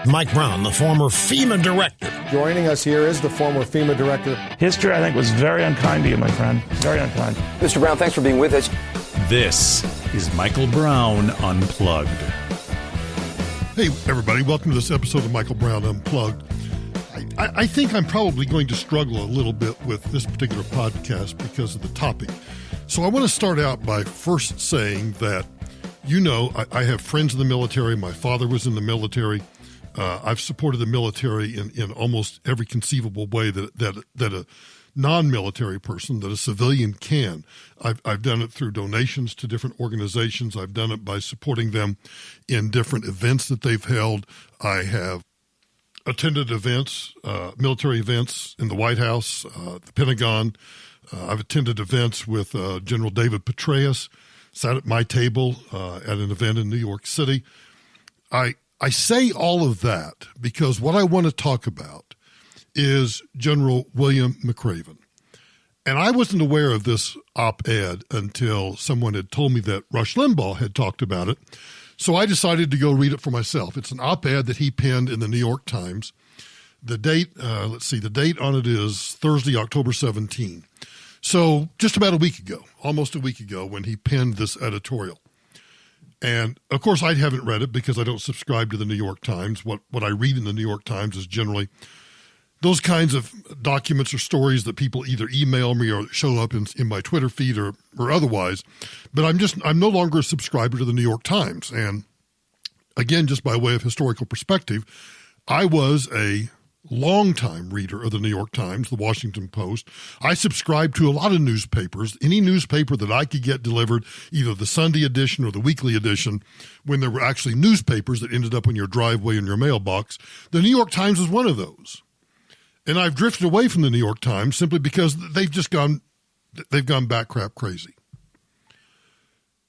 Mike Brown, the former FEMA director. Joining us here is the former FEMA director. History, I think, was very unkind to you, my friend. Very unkind. Mr. Brown, thanks for being with us. This is Michael Brown Unplugged. Hey, everybody. Welcome to this episode of Michael Brown Unplugged. I think I'm probably going to struggle a little bit with this particular podcast because of the topic. So I want to start out by first saying that, you know, I have friends in the military. My father was in the military. I've supported the military in almost every conceivable way that a non-military person, that a civilian can. I've done it through donations to different organizations. I've done it by supporting them in different events that they've held. I have attended events, military events in the White House, the Pentagon. I've attended events with General David Petraeus, sat at my table at an event in New York City. I say all of that because what I want to talk about is General William McRaven. And I wasn't aware of this op-ed until someone had told me that Rush Limbaugh had talked about it. So I decided to go read it for myself. It's an op-ed that he penned in the New York Times. The date, the date on it is Thursday, October 17. So just about a week ago, almost a week ago, when he penned this editorial. And, of course, I haven't read it because I don't subscribe to the New York Times. What I read in the New York Times is generally those kinds of documents or stories that people either email me or show up in my Twitter feed or otherwise. But I'm no longer a subscriber to the New York Times. And, again, just by way of historical perspective, I was a longtime reader of the New York Times, the Washington Post. I subscribed to a lot of newspapers, any newspaper that I could get delivered, either the Sunday edition or the weekly edition, when there were actually newspapers that ended up in your driveway in your mailbox. The New York Times was one of those. And I've drifted away from the New York Times simply because they've gone back crap crazy.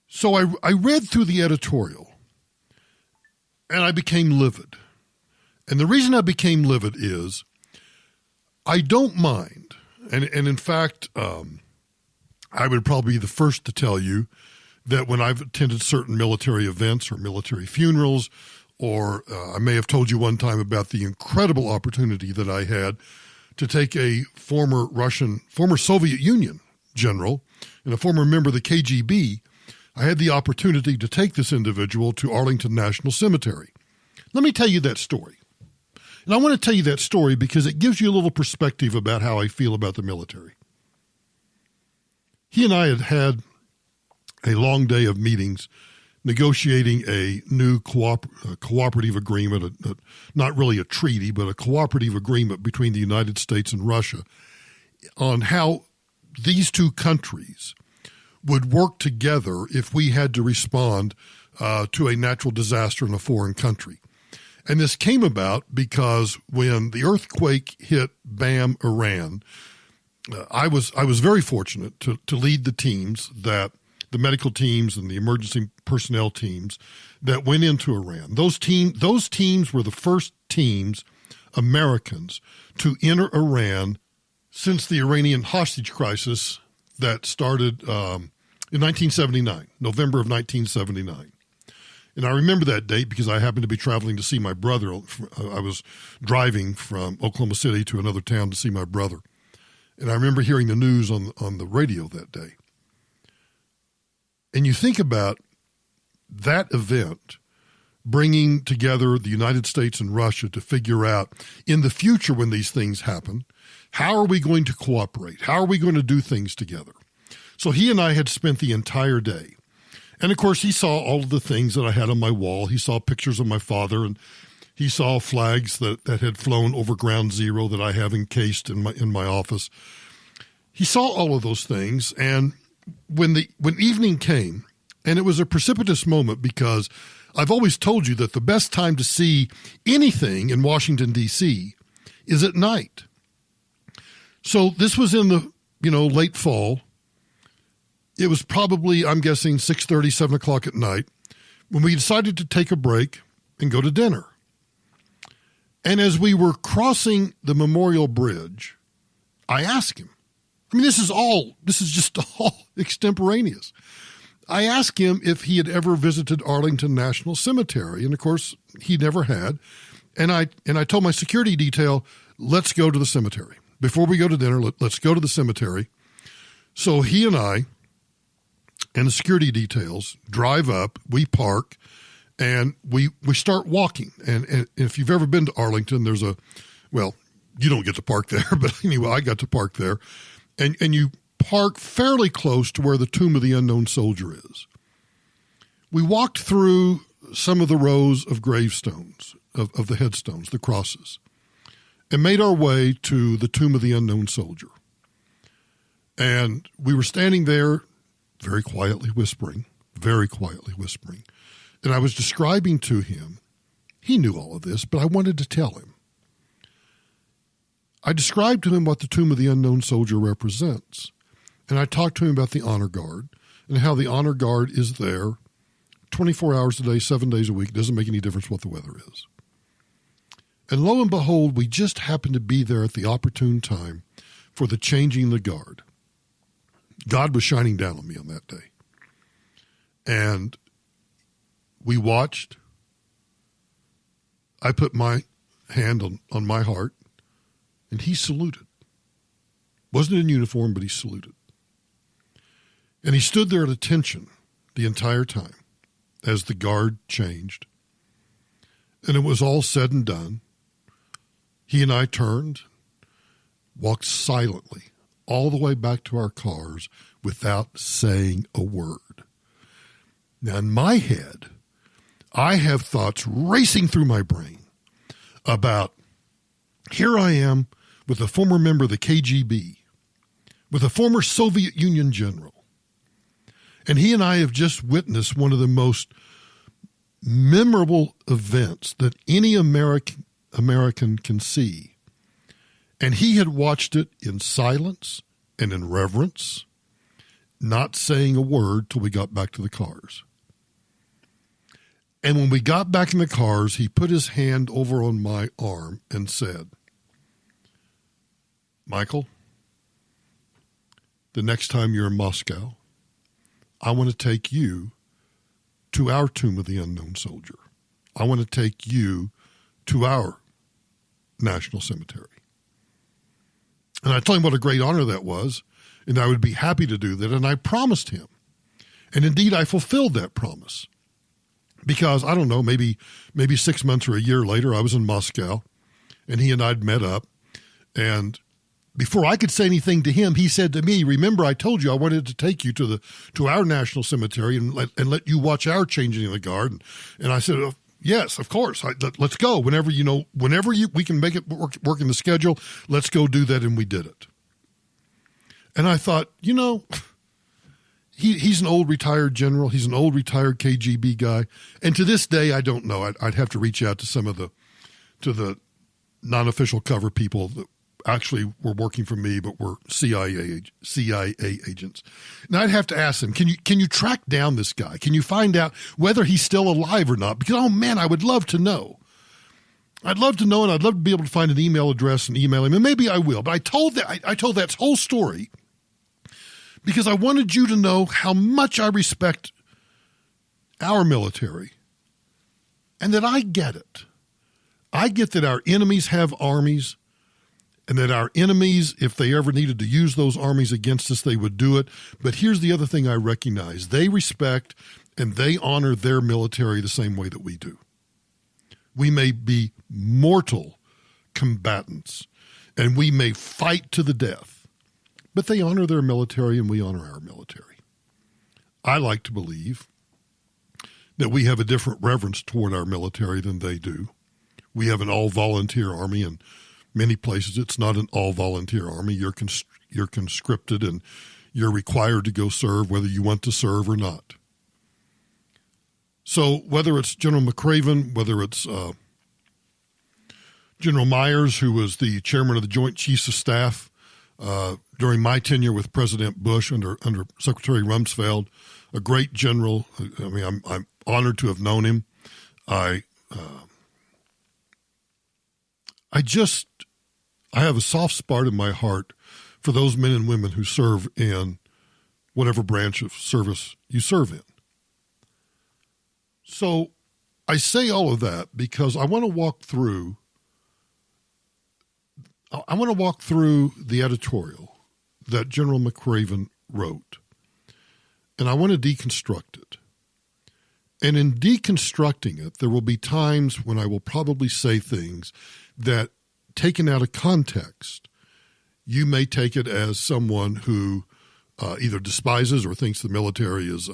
So I read through the editorial and I became livid. And the reason I became livid is I don't mind, and in fact, I would probably be the first to tell you that when I've attended certain military events or military funerals, or I may have told you one time about the incredible opportunity that I had to take a former Soviet Union general and a former member of the KGB. I had the opportunity to take this individual to Arlington National Cemetery. Let me tell you that story. And I want to tell you that story because it gives you a little perspective about how I feel about the military. He and I had a long day of meetings negotiating a new cooperative agreement, not really a treaty, but a cooperative agreement between the United States and Russia on how these two countries would work together if we had to respond to a natural disaster in a foreign country. And this came about because when the earthquake hit Bam, Iran, I was very fortunate to lead the teams, the medical teams and the emergency personnel teams that went into Iran. Those teams were the first teams, Americans, to enter Iran since the Iranian hostage crisis that started in 1979, November of 1979. And I remember that date because I happened to be traveling to see my brother. I was driving from Oklahoma City to another town to see my brother. And I remember hearing the news on the radio that day. And you think about that event bringing together the United States and Russia to figure out in the future when these things happen, how are we going to cooperate? How are we going to do things together? So he and I had spent the entire day. And, of course, he saw all of the things that I had on my wall. He saw pictures of my father, and he saw flags that had flown over Ground Zero that I have encased in my office. He saw all of those things, and when evening came, and it was a precipitous moment because I've always told you that the best time to see anything in Washington, D.C. is at night. So this was in the late fall. It was probably, I'm guessing, 6:30, 7 o'clock at night when we decided to take a break and go to dinner. And as we were crossing the Memorial Bridge, I asked him, this is just all extemporaneous. I asked him if he had ever visited Arlington National Cemetery, and of course he never had. And I told my security detail, let's go to the cemetery. Before we go to dinner, let's go to the cemetery. So he and I and the security details drive up, we park, and we start walking. And if you've ever been to Arlington, there's you don't get to park there, but anyway, I got to park there. And you park fairly close to where the Tomb of the Unknown Soldier is. We walked through some of the rows of gravestones, of the headstones, the crosses, and made our way to the Tomb of the Unknown Soldier. And we were standing there very quietly whispering. And I was describing to him, he knew all of this, but I wanted to tell him. I described to him what the Tomb of the Unknown Soldier represents. And I talked to him about the Honor Guard and how the Honor Guard is there 24 hours a day, 7 days a week. It doesn't make any difference what the weather is. And lo and behold, we just happened to be there at the opportune time for the changing of the guard. God was shining down on me on that day. And we watched. I put my hand on my heart, and he saluted. Wasn't in uniform, but he saluted. And he stood there at attention the entire time as the guard changed. And it was all said and done. He and I turned, walked silently all the way back to our cars without saying a word. Now, in my head, I have thoughts racing through my brain about, here I am with a former member of the KGB, with a former Soviet Union general, and he and I have just witnessed one of the most memorable events that any American can see. And he had watched it in silence and in reverence, not saying a word till we got back to the cars. And when we got back in the cars, he put his hand over on my arm and said, Michael, the next time you're in Moscow, I want to take you to our Tomb of the Unknown Soldier. I want to take you to our National Cemetery. And I told him what a great honor that was, and I would be happy to do that, and I promised him. And indeed, I fulfilled that promise. Because, I don't know, maybe 6 months or a year later, I was in Moscow, and he and I'd met up, and before I could say anything to him, he said to me, remember, I told you I wanted to take you to our national cemetery and let you watch our changing of the guard. And I said, oh, yes, of course. Let's go. Whenever we can make it work in the schedule, let's go do that. And we did it. And I thought, he's an old retired general. He's an old retired KGB guy. And to this day, I don't know. I'd have to reach out to some of the non-official cover people that actually were working for me, but were CIA agents. And I'd have to ask them, can you track down this guy? Can you find out whether he's still alive or not? Because, oh man, I would love to know. I'd love to know, and I'd love to be able to find an email address and email him, and maybe I will. But I told that whole story because I wanted you to know how much I respect our military and that I get it. I get that our enemies have armies, and that our enemies, if they ever needed to use those armies against us, they would do it. But here's the other thing I recognize. They respect and they honor their military the same way that we do. We may be mortal combatants, and we may fight to the death, but they honor their military and we honor our military. I like to believe that we have a different reverence toward our military than they do. We have an all-volunteer army, and many places it's not an all-volunteer army. You're conscripted and you're required to go serve whether you want to serve or not. So whether it's General McRaven, whether it's General Myers, who was the chairman of the Joint Chiefs of Staff during my tenure with President Bush under Secretary Rumsfeld, a great general. I mean, I'm honored to have known him. I have a soft spot in my heart for those men and women who serve in whatever branch of service you serve in. So I say all of that because I want to walk through the editorial that General McRaven wrote, and I want to deconstruct it. And in deconstructing it, there will be times when I will probably say things that, taken out of context, you may take it as someone who either despises or thinks the military is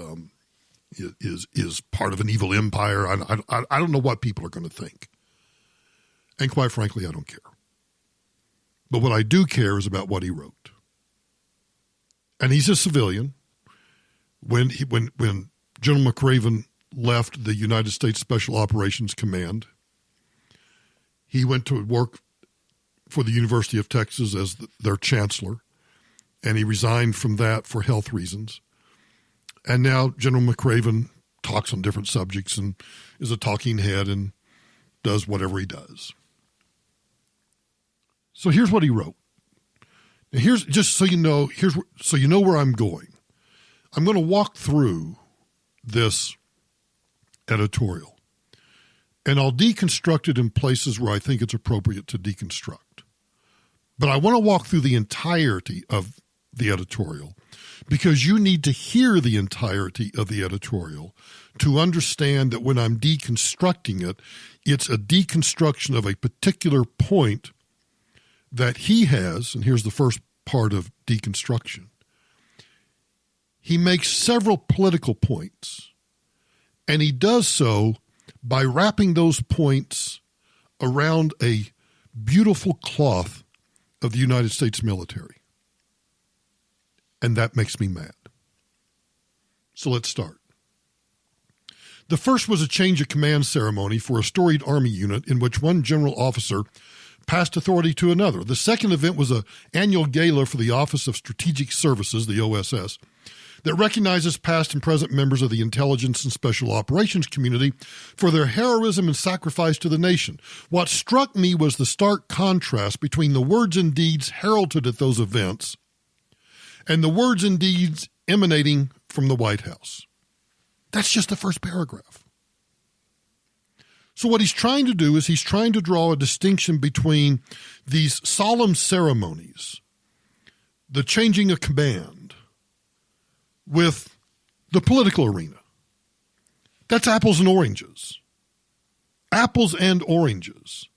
part of an evil empire. I don't know what people are going to think. And quite frankly, I don't care. But what I do care is about what he wrote. And he's a civilian. When General McRaven left the United States Special Operations Command, he went to work for the University of Texas as their chancellor, and he resigned from that for health reasons. And now General McRaven talks on different subjects and is a talking head and does whatever he does. So here's what he wrote. Now here's, just so you know, so you know where I'm going. I'm going to walk through this editorial, and I'll deconstruct it in places where I think it's appropriate to deconstruct. But I want to walk through the entirety of the editorial because you need to hear the entirety of the editorial to understand that when I'm deconstructing it, it's a deconstruction of a particular point that he has, and here's the first part of deconstruction. He makes several political points, and he does so by wrapping those points around a beautiful cloth of the United States military. And that makes me mad. So let's start. The first was a change of command ceremony for a storied Army unit in which one general officer passed authority to another. The second event was an annual gala for the Office of Strategic Services, the OSS, that recognizes past and present members of the intelligence and special operations community for their heroism and sacrifice to the nation. What struck me was the stark contrast between the words and deeds heralded at those events and the words and deeds emanating from the White House. That's just the first paragraph. So what he's trying to do is he's trying to draw a distinction between these solemn ceremonies, the changing of command, with the political arena. That's apples and oranges. Apples and oranges.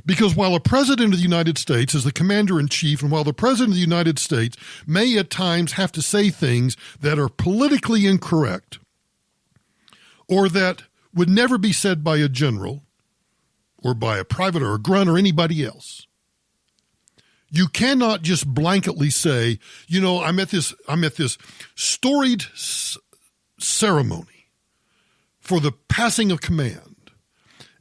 Because while a president of the United States is the commander-in-chief, and while the president of the United States may at times have to say things that are politically incorrect or that would never be said by a general or by a private or a grunt or anybody else, you cannot just blanketly say, you know, I'm at this storied ceremony for the passing of command.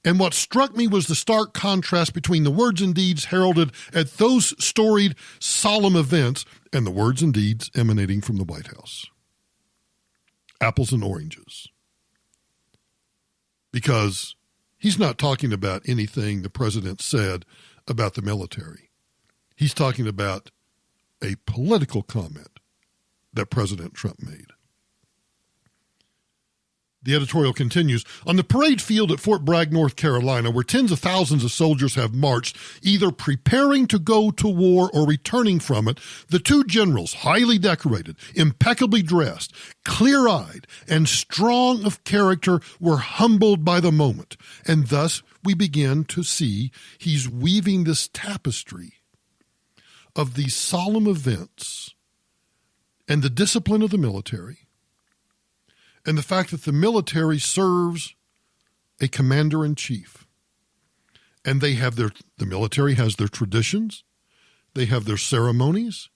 And what struck me was the stark contrast between the words and deeds heralded at those storied, solemn events and the words and deeds emanating from the White House. Apples and oranges. Because he's not talking about anything the president said about the military. He's talking about a political comment that President Trump made. The editorial continues, on the parade field at Fort Bragg, North Carolina, where tens of thousands of soldiers have marched, either preparing to go to war or returning from it, the two generals, highly decorated, impeccably dressed, clear-eyed, and strong of character, were humbled by the moment. And thus we begin to see he's weaving this tapestry of these solemn events and the discipline of the military, and the fact that the military serves a commander-in-chief. And they have the military has their traditions, they have their ceremonies,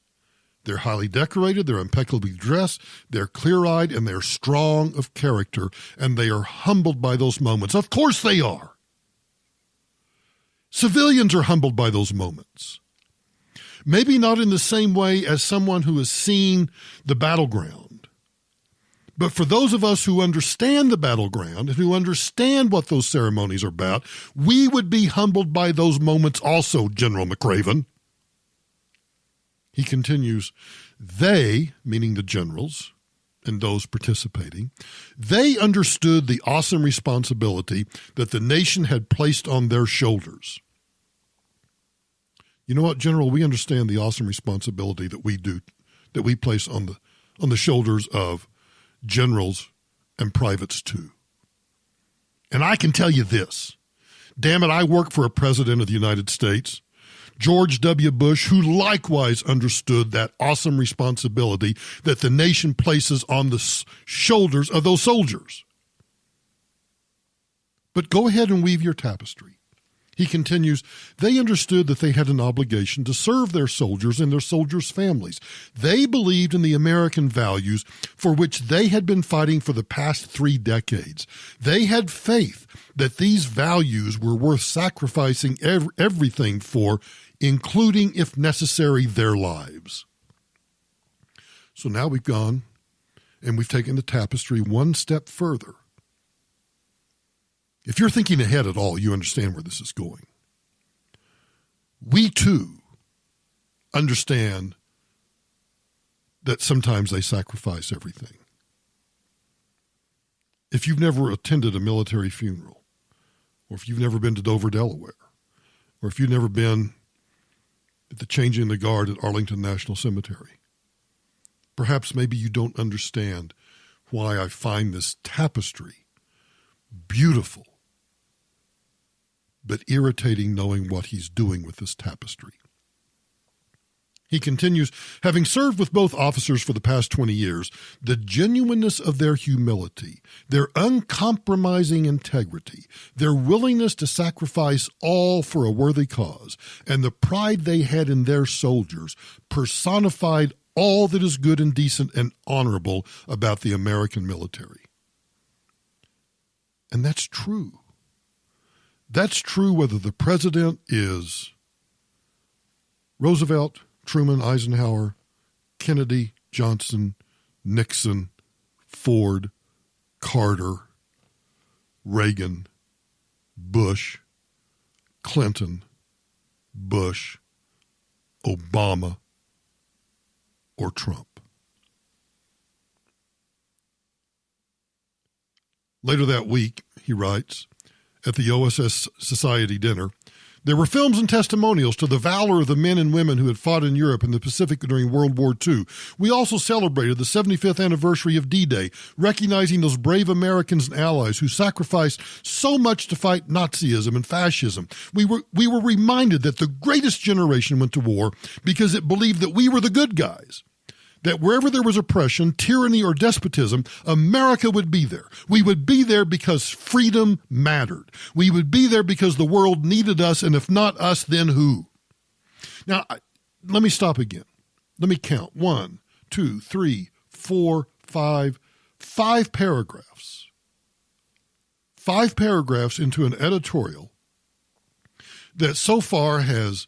they're highly decorated, they're impeccably dressed, they're clear-eyed, and they're strong of character, and they are humbled by those moments. Of course they are. Civilians are humbled by those moments. Maybe not in the same way as someone who has seen the battleground. But for those of us who understand the battleground and who understand what those ceremonies are about, we would be humbled by those moments also, General McRaven. He continues, they, meaning the generals and those participating, they understood the awesome responsibility that the nation had placed on their shoulders. You know what, General? We understand the awesome responsibility that we place on the shoulders of generals and privates too. And I can tell you this. Damn it, I work for a president of the United States, George W. Bush, who likewise understood that awesome responsibility that the nation places on the shoulders of those soldiers. But go ahead and weave your tapestry. He continues, they understood that they had an obligation to serve their soldiers and their soldiers' families. They believed in the American values for which they had been fighting for the past 3 decades. They had faith that these values were worth sacrificing everything for, including, if necessary, their lives. So now we've gone and we've taken the tapestry one step further. If you're thinking ahead at all, you understand where this is going. We, too, understand that sometimes they sacrifice everything. If you've never attended a military funeral, or if you've never been to Dover, Delaware, or if you've never been at the changing of the guard at Arlington National Cemetery, perhaps maybe you don't understand why I find this tapestry beautiful, but irritating knowing what he's doing with this tapestry. He continues, having served with both officers for the past 20 years, the genuineness of their humility, their uncompromising integrity, their willingness to sacrifice all for a worthy cause, and the pride they had in their soldiers personified all that is good and decent and honorable about the American military. And that's true. That's true whether the president is Roosevelt, Truman, Eisenhower, Kennedy, Johnson, Nixon, Ford, Carter, Reagan, Bush, Clinton, Bush, Obama, or Trump. Later that week, he writes, at the OSS Society dinner, there were films and testimonials to the valor of the men and women who had fought in Europe and the Pacific during World War II. We also celebrated the 75th anniversary of D-Day, recognizing those brave Americans and allies who sacrificed so much to fight Nazism and fascism. We were reminded that the greatest generation went to war because it believed that we were the good guys. That wherever there was oppression, tyranny, or despotism, America would be there. We would be there because freedom mattered. We would be there because the world needed us, and if not us, then who? Now, let me stop again. Let me count. 1, 2, 3, 4, 5. 5 paragraphs. 5 paragraphs into an editorial that so far has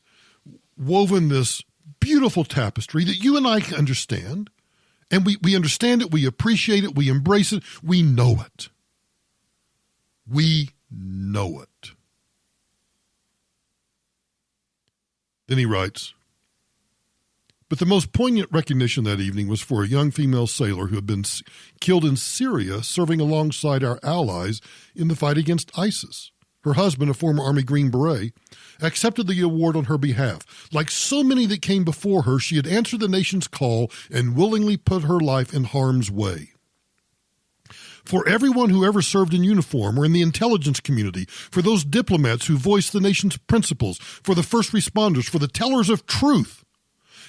woven this beautiful tapestry that you and I can understand, and we understand it, we appreciate it, we embrace it, we know it. We know it. Then he writes, but the most poignant recognition that evening was for a young female sailor who had been killed in Syria serving alongside our allies in the fight against ISIS. Her husband, a former Army Green Beret, accepted the award on her behalf. Like so many that came before her, she had answered the nation's call and willingly put her life in harm's way. For everyone who ever served in uniform or in the intelligence community, for those diplomats who voiced the nation's principles, for the first responders, for the tellers of truth,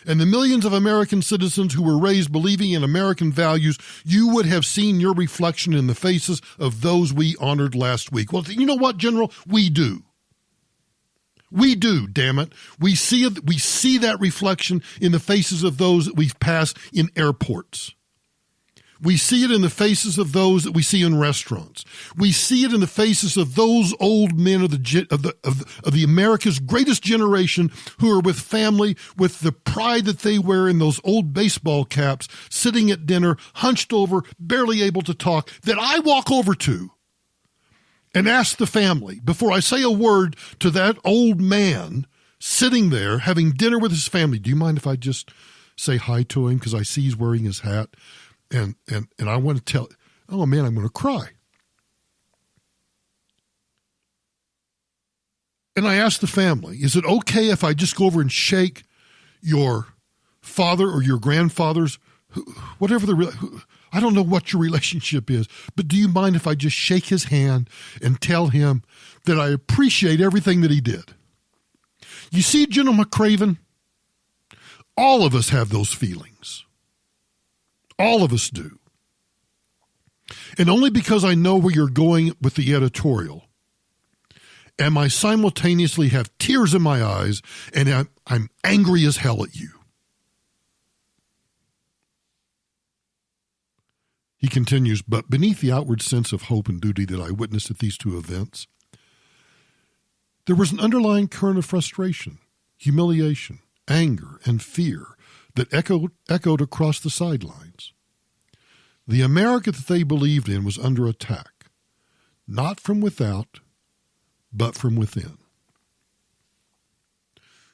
and the millions of American citizens who were raised believing in American values, you would have seen your reflection in the faces of those we honored last week. Well, you know what, General? We do. We do, damn it. We see that reflection in the faces of those that we've passed in airports. We see it in the faces of those that we see in restaurants. We see it in the faces of those old men of the America's greatest generation who are with family, with the pride that they wear in those old baseball caps, sitting at dinner, hunched over, barely able to talk, that I walk over to and ask the family, before I say a word to that old man sitting there having dinner with his family, do you mind if I just say hi to him because I see he's wearing his hat? And I want to tell, oh man, I'm going to cry. And I asked the family, is it okay if I just go over and shake your father or your grandfather's, whatever I don't know what your relationship is, but do you mind if I just shake his hand and tell him that I appreciate everything that he did? You see, General McRaven, all of us have those feelings. All of us do. And only because I know where you're going with the editorial am I simultaneously have tears in my eyes and I'm angry as hell at you. He continues, but beneath the outward sense of hope and duty that I witnessed at these two events, there was an underlying current of frustration, humiliation, anger, and fear that echoed across the sidelines. The America that they believed in was under attack, not from without, but from within.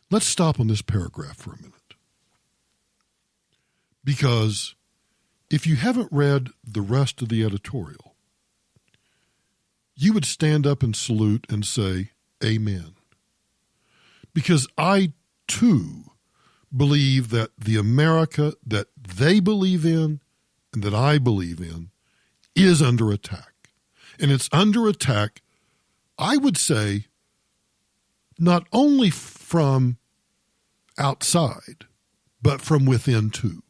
Let's stop on this paragraph for a minute. Because if you haven't read the rest of the editorial, you would stand up and salute and say, Amen. Because I, too, believe that the America that they believe in and that I believe in is under attack. And it's under attack, I would say, not only from outside, but from within too.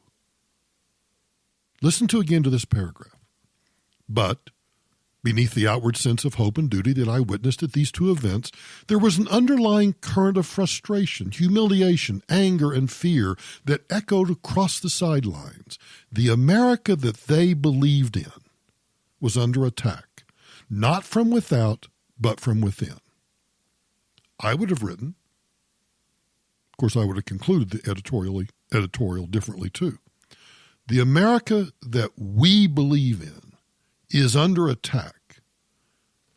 Listen again to this paragraph. But beneath the outward sense of hope and duty that I witnessed at these two events, there was an underlying current of frustration, humiliation, anger, and fear that echoed across the sidelines. The America that they believed in was under attack, not from without, but from within. I would have written, of course, I would have concluded the editorial differently too. The America that we believe in is under attack,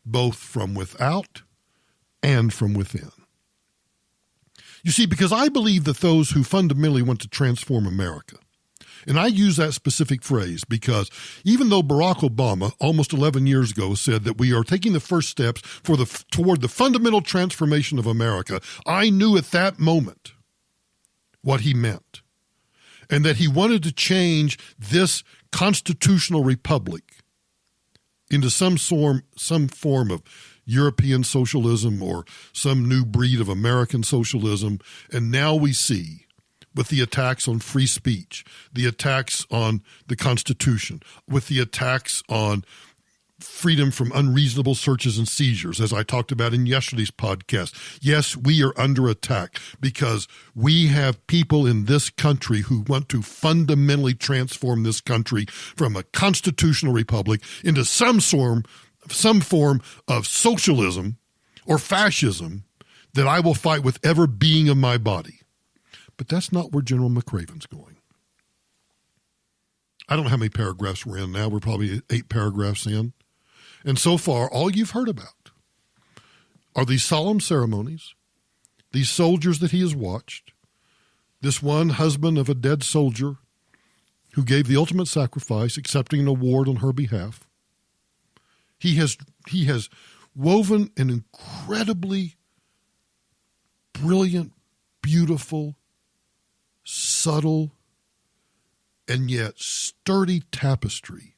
both from without and from within. You see, because I believe that those who fundamentally want to transform America, and I use that specific phrase because even though Barack Obama almost 11 years ago said that we are taking the first steps toward the fundamental transformation of America, I knew at that moment what he meant, and that he wanted to change this constitutional republic into some form of European socialism or some new breed of American socialism. And now we see, with the attacks on free speech, the attacks on the Constitution, with the attacks on freedom from unreasonable searches and seizures, as I talked about in yesterday's podcast. Yes, we are under attack because we have people in this country who want to fundamentally transform this country from a constitutional republic into some form of socialism or fascism that I will fight with every being of my body. But that's not where General McRaven's going. I don't know how many paragraphs we're in now. We're probably 8 paragraphs in. And so far, all you've heard about are these solemn ceremonies, these soldiers that he has watched, this one husband of a dead soldier who gave the ultimate sacrifice, accepting an award on her behalf. He has woven an incredibly brilliant, beautiful, subtle, and yet sturdy tapestry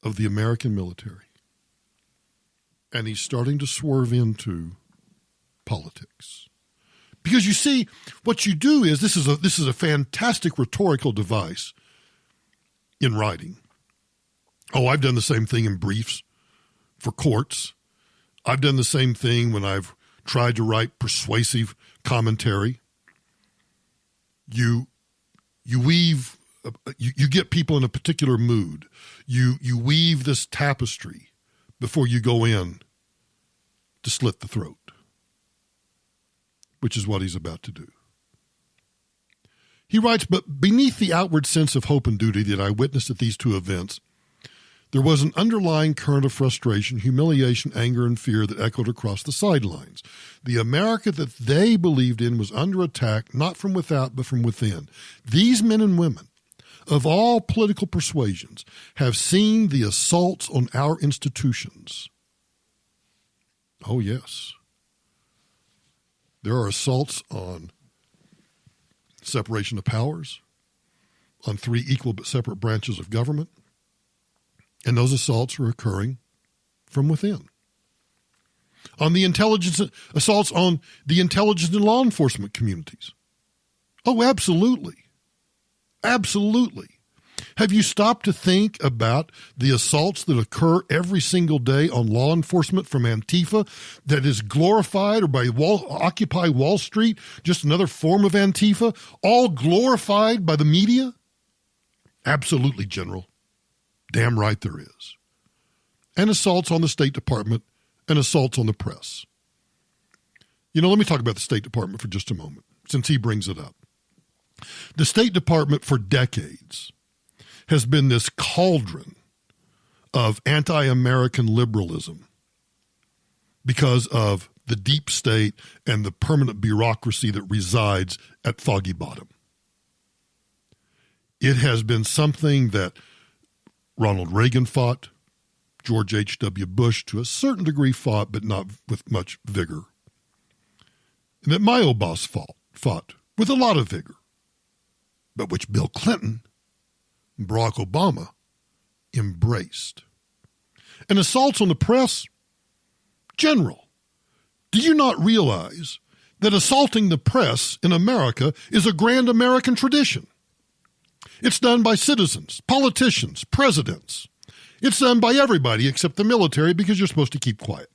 of the American military. And he's starting to swerve into politics. Because you see, what you do is, this is a fantastic rhetorical device in writing. Oh, I've done the same thing in briefs for courts. I've done the same thing when I've tried to write persuasive commentary. You weave, you get people in a particular mood. You weave this tapestry before you go in to slit the throat, which is what he's about to do. He writes, but beneath the outward sense of hope and duty that I witnessed at these two events, there was an underlying current of frustration, humiliation, anger, and fear that echoed across the sidelines. The America that they believed in was under attack, not from without, but from within. These men and women of all political persuasions have seen the assaults on our institutions. Oh, yes. There are assaults on separation of powers, on 3 equal but separate branches of government, and those assaults are occurring from within. On the assaults on the intelligence and law enforcement communities. Oh, absolutely. Absolutely. Have you stopped to think about the assaults that occur every single day on law enforcement from Antifa that is glorified, or by Occupy Wall Street, just another form of Antifa, all glorified by the media? Absolutely, General. Damn right there is. And assaults on the State Department and assaults on the press. Let me talk about the State Department for just a moment, since he brings it up. The State Department for decades has been this cauldron of anti-American liberalism because of the deep state and the permanent bureaucracy that resides at Foggy Bottom. It has been something that Ronald Reagan fought, George H.W. Bush to a certain degree fought, but not with much vigor. And that my old boss fought with a lot of vigor, but which Bill Clinton and Barack Obama embraced. And assaults on the press, General, do you not realize that assaulting the press in America is a grand American tradition? It's done by citizens, politicians, presidents. It's done by everybody except the military because you're supposed to keep quiet.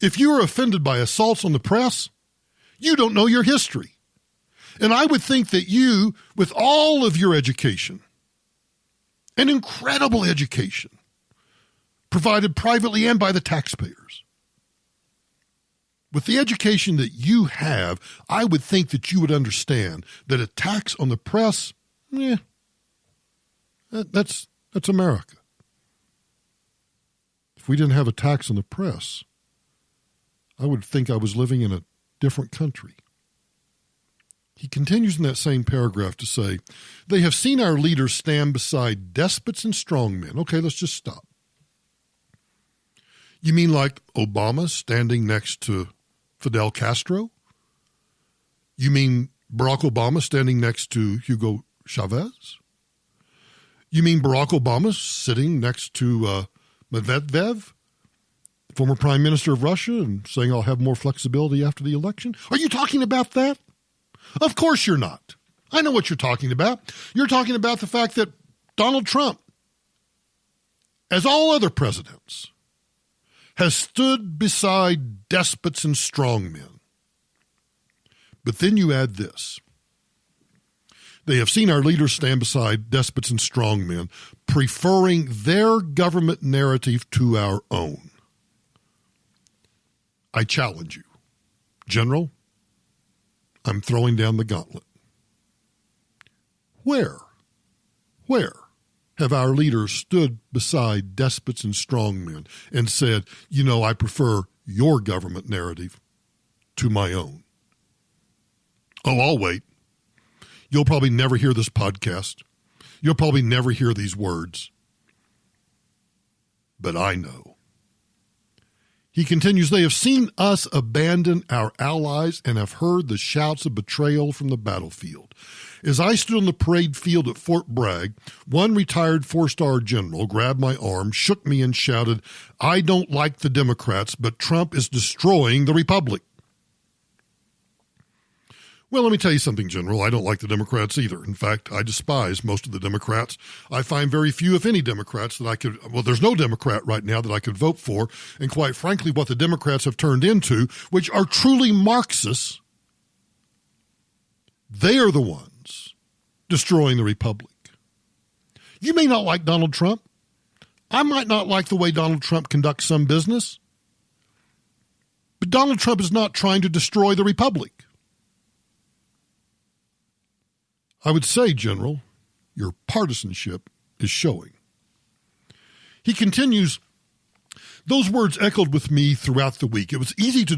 If you are offended by assaults on the press, you don't know your history. And I would think that you, with all of your education, an incredible education, provided privately and by the taxpayers, with the education that you have, I would think that you would understand that attacks on the press, that's America. If we didn't have attacks on the press, I would think I was living in a different country. He continues in that same paragraph to say, they have seen our leaders stand beside despots and strongmen. Okay, let's just stop. You mean like Obama standing next to Fidel Castro? You mean Barack Obama standing next to Hugo Chavez? You mean Barack Obama sitting next to Medvedev, former prime minister of Russia, and saying I'll have more flexibility after the election? Are you talking about that? Of course you're not. I know what you're talking about. You're talking about the fact that Donald Trump, as all other presidents, has stood beside despots and strongmen. But then you add this. They have seen our leaders stand beside despots and strongmen, preferring their government narrative to our own. I challenge you, General, I'm throwing down the gauntlet. Where have our leaders stood beside despots and strongmen and said, I prefer your government narrative to my own? Oh, I'll wait. You'll probably never hear this podcast. You'll probably never hear these words. But I know. He continues, they have seen us abandon our allies and have heard the shouts of betrayal from the battlefield. As I stood on the parade field at Fort Bragg, one retired 4-star general grabbed my arm, shook me, and shouted, I don't like the Democrats, but Trump is destroying the Republic. Well, let me tell you something, General. I don't like the Democrats either. In fact, I despise most of the Democrats. I find very few, if any, Democrats that I could, there's no Democrat right now that I could vote for. And quite frankly, what the Democrats have turned into, which are truly Marxists, they are the ones destroying the Republic. You may not like Donald Trump. I might not like the way Donald Trump conducts some business. But Donald Trump is not trying to destroy the Republic. I would say, General, your partisanship is showing. He continues, Those words echoed with me throughout the week. It is easy to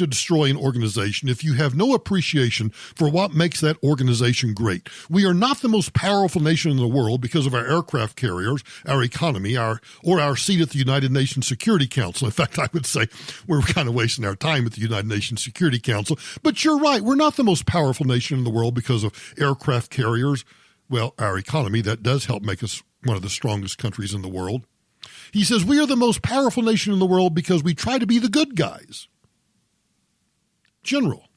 destroy an organization if you have no appreciation for what makes that organization great. We are not the most powerful nation in the world because of our aircraft carriers, our economy, or our seat at the United Nations Security Council. In fact, I would say we're kind of wasting our time at the United Nations Security Council. But you're right. We're not the most powerful nation in the world because of aircraft carriers. Well, our economy, that does help make us one of the strongest countries in the world. He says, we are the most powerful nation in the world because we try to be the good guys. General,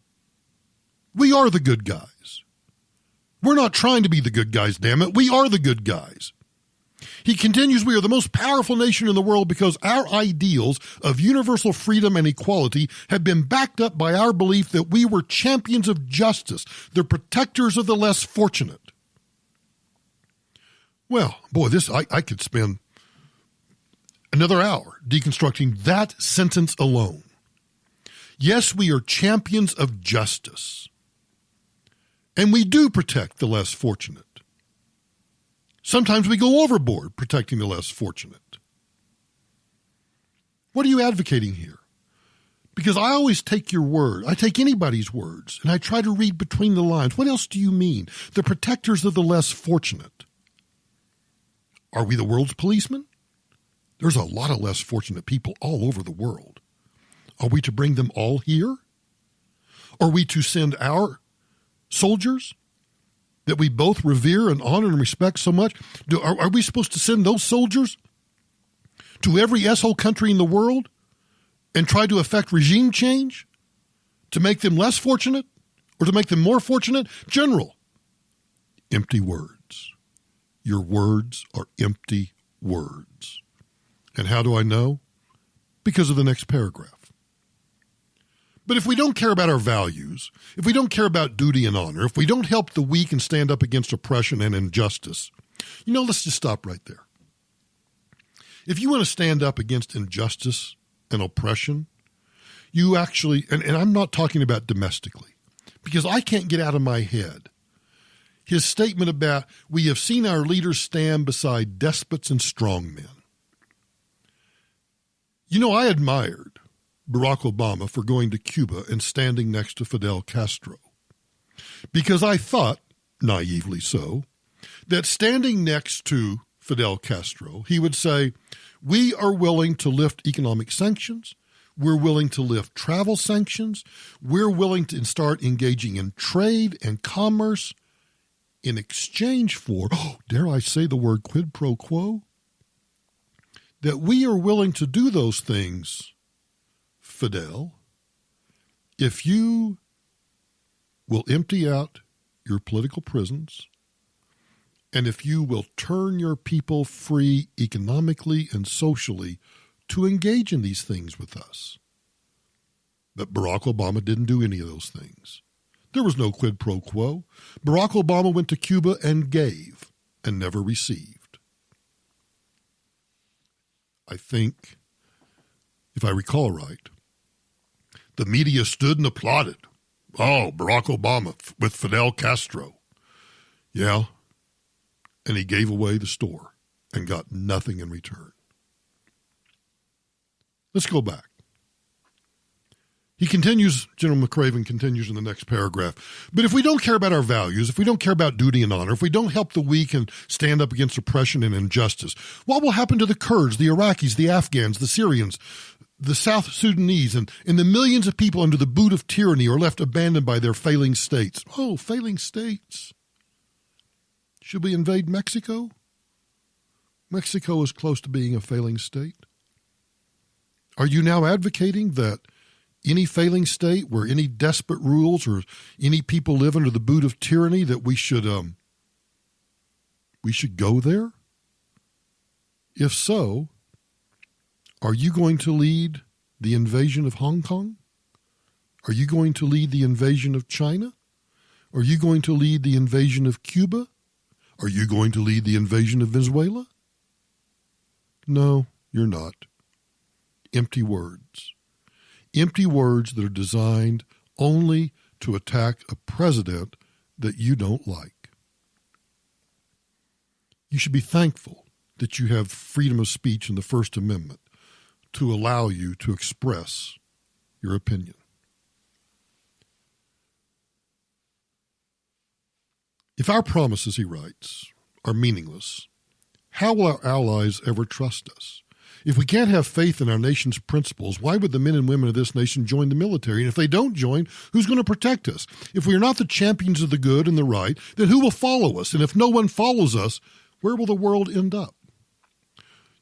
we are the good guys. We're not trying to be the good guys, damn it. We are the good guys. He continues, we are the most powerful nation in the world because our ideals of universal freedom and equality have been backed up by our belief that we were champions of justice, the protectors of the less fortunate. Well, boy, I could spend another hour deconstructing that sentence alone. Yes, we are champions of justice, and we do protect the less fortunate. Sometimes we go overboard protecting the less fortunate. What are you advocating here? Because I always take your word. I take anybody's words, and I try to read between the lines. What else do you mean? The protectors of the less fortunate. Are we the world's policemen? There's a lot of less fortunate people all over the world. Are we to bring them all here? Are we to send our soldiers that we both revere and honor and respect so much? Are we supposed to send those soldiers to every S-hole country in the world and try to effect regime change to make them less fortunate or to make them more fortunate? General, empty words. Your words are empty words. And how do I know? Because of the next paragraph. But if we don't care about our values, if we don't care about duty and honor, if we don't help the weak and stand up against oppression and injustice, let's just stop right there. If you want to stand up against injustice and oppression, you actually, and I'm not talking about domestically, because I can't get out of my head his statement about, we have seen our leaders stand beside despots and strongmen. I admired Barack Obama for going to Cuba and standing next to Fidel Castro, because I thought, naively so, that standing next to Fidel Castro, he would say, we are willing to lift economic sanctions, we're willing to lift travel sanctions, we're willing to start engaging in trade and commerce in exchange for, dare I say the word quid pro quo, that we are willing to do those things, Fidel, if you will empty out your political prisons and if you will turn your people free economically and socially to engage in these things with us. But Barack Obama didn't do any of those things. There was no quid pro quo. Barack Obama went to Cuba and gave and never received. I think, if I recall right, the media stood and applauded. Oh, Barack Obama with Fidel Castro. Yeah, and he gave away the store and got nothing in return. Let's go back. He continues, General McRaven continues in the next paragraph. But if we don't care about our values, if we don't care about duty and honor, if we don't help the weak and stand up against oppression and injustice, what will happen to the Kurds, the Iraqis, the Afghans, the Syrians, the South Sudanese, and the millions of people under the boot of tyranny are left abandoned by their failing states? Oh, failing states. Should we invade Mexico? Mexico is close to being a failing state. Are you now advocating that any failing state where any desperate rules or any people live under the boot of tyranny, that we should go there? If so, are you going to lead the invasion of Hong Kong? Are you going to lead the invasion of China? Are you going to lead the invasion of Cuba? Are you going to lead the invasion of Venezuela? No, you're not. Empty words. Empty words that are designed only to attack a president that you don't like. You should be thankful that you have freedom of speech in the First Amendment, to allow you to express your opinion. If our promises, he writes, are meaningless, how will our allies ever trust us? If we can't have faith in our nation's principles, why would the men and women of this nation join the military? And if they don't join, who's going to protect us? If we are not the champions of the good and the right, then who will follow us? And if no one follows us, where will the world end up?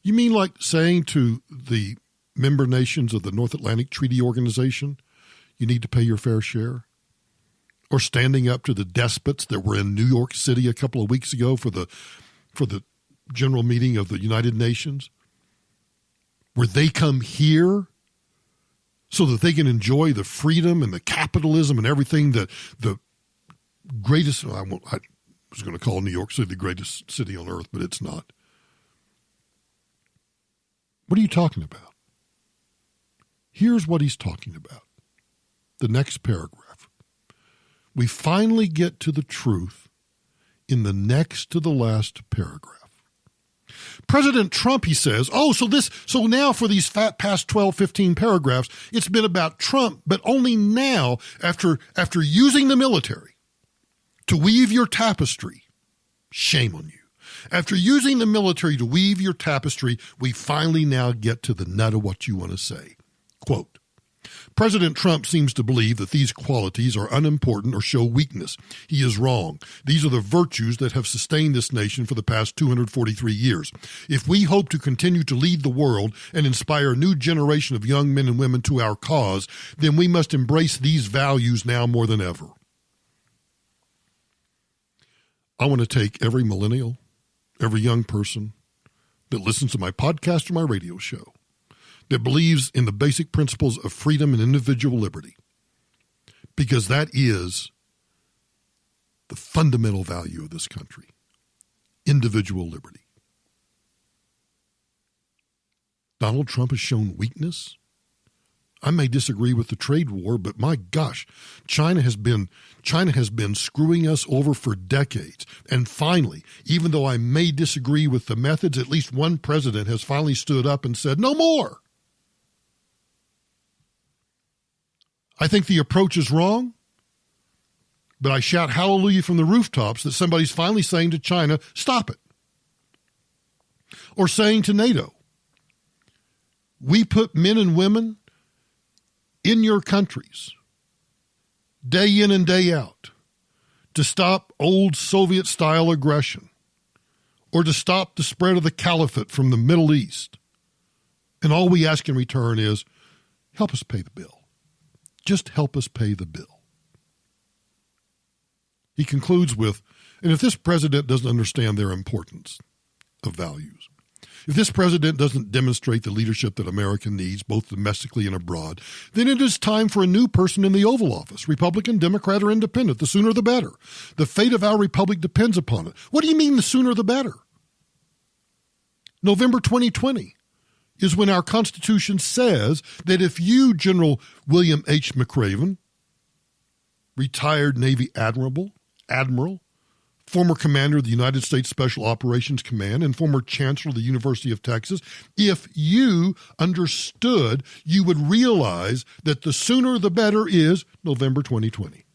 You mean like saying to the member nations of the North Atlantic Treaty Organization, you need to pay your fair share? Or standing up to the despots that were in New York City a couple of weeks ago for the general meeting of the United Nations, where they come here so that they can enjoy the freedom and the capitalism and everything that the greatest, I was going to call New York City the greatest city on earth, but it's not. What are you talking about? Here's what he's talking about. The next paragraph. We finally get to the truth in the next to the last paragraph. President Trump, he says, so now for these past 12, 15 paragraphs, it's been about Trump, but only now, after using the military to weave your tapestry, shame on you. After using the military to weave your tapestry, we finally now get to the nut of what you want to say. Quote, President Trump seems to believe that these qualities are unimportant or show weakness. He is wrong. These are the virtues that have sustained this nation for the past 243 years. If we hope to continue to lead the world and inspire a new generation of young men and women to our cause, then we must embrace these values now more than ever. I want to take every millennial, every young person that listens to my podcast or my radio show, that believes in the basic principles of freedom and individual liberty, because that is the fundamental value of this country, individual liberty. Donald Trump has shown weakness. I may disagree with the trade war, but my gosh, China has been screwing us over for decades. And finally, even though I may disagree with the methods, at least one president has finally stood up and said, no more. I think the approach is wrong, but I shout hallelujah from the rooftops that somebody's finally saying to China, stop it. Or saying to NATO, we put men and women in your countries, day in and day out, to stop old Soviet-style aggression or to stop the spread of the caliphate from the Middle East. And all we ask in return is, help us pay the bill. Just help us pay the bill. He concludes with, and if this president doesn't understand their importance of values, if this president doesn't demonstrate the leadership that America needs, both domestically and abroad, then it is time for a new person in the Oval Office, Republican, Democrat, or Independent. The sooner the better. The fate of our republic depends upon it. What do you mean the sooner the better? November 2020. Is when our Constitution says that if you, General William H. McRaven, retired Navy Admiral, former commander of the United States Special Operations Command, and former chancellor of the University of Texas, if you understood, you would realize that the sooner the better is November 2020.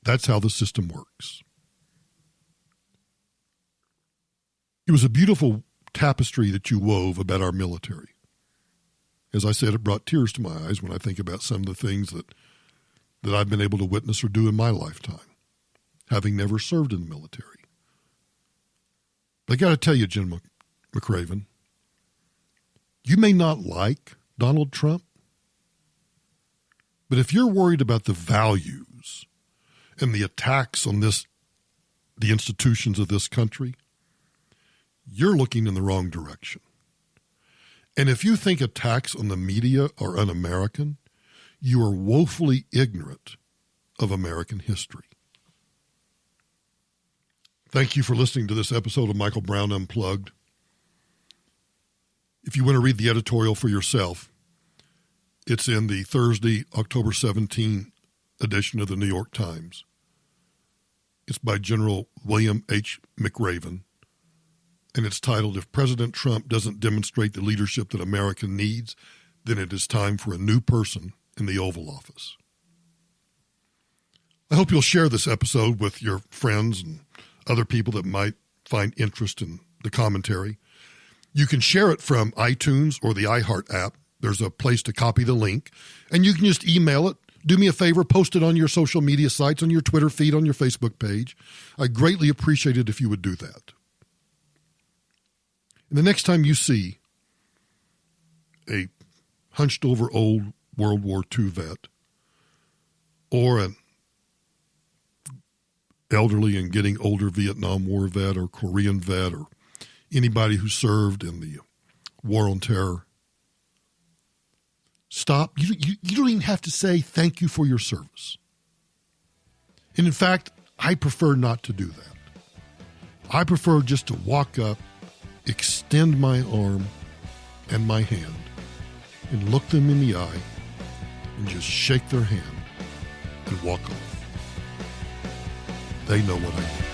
That's how the system works. It was a beautiful tapestry that you wove about our military. As I said, it brought tears to my eyes when I think about some of the things that I've been able to witness or do in my lifetime, having never served in the military. But I got to tell you, Jim McRaven, you may not like Donald Trump, but if you're worried about the values and the attacks on the institutions of this country, you're looking in the wrong direction. And if you think attacks on the media are un-American, you are woefully ignorant of American history. Thank you for listening to this episode of Michael Brown Unplugged. If you want to read the editorial for yourself, it's in the Thursday, October 17 edition of the New York Times. It's by General William H. McRaven, and it's titled, If President Trump Doesn't Demonstrate the Leadership That America Needs, Then It Is Time for a New Person in the Oval Office. I hope you'll share this episode with your friends and other people that might find interest in the commentary. You can share it from iTunes or the iHeart app. There's a place to copy the link, and you can just email it. Do me a favor, post it on your social media sites, on your Twitter feed, on your Facebook page. I greatly appreciate it if you would do that. And the next time you see a hunched-over old World War II vet or an elderly and getting older Vietnam War vet or Korean vet or anybody who served in the War on Terror, stop. You don't even have to say thank you for your service. And in fact, I prefer not to do that. I prefer just to walk up, extend my arm and my hand, and look them in the eye and just shake their hand and walk off. They know what I mean.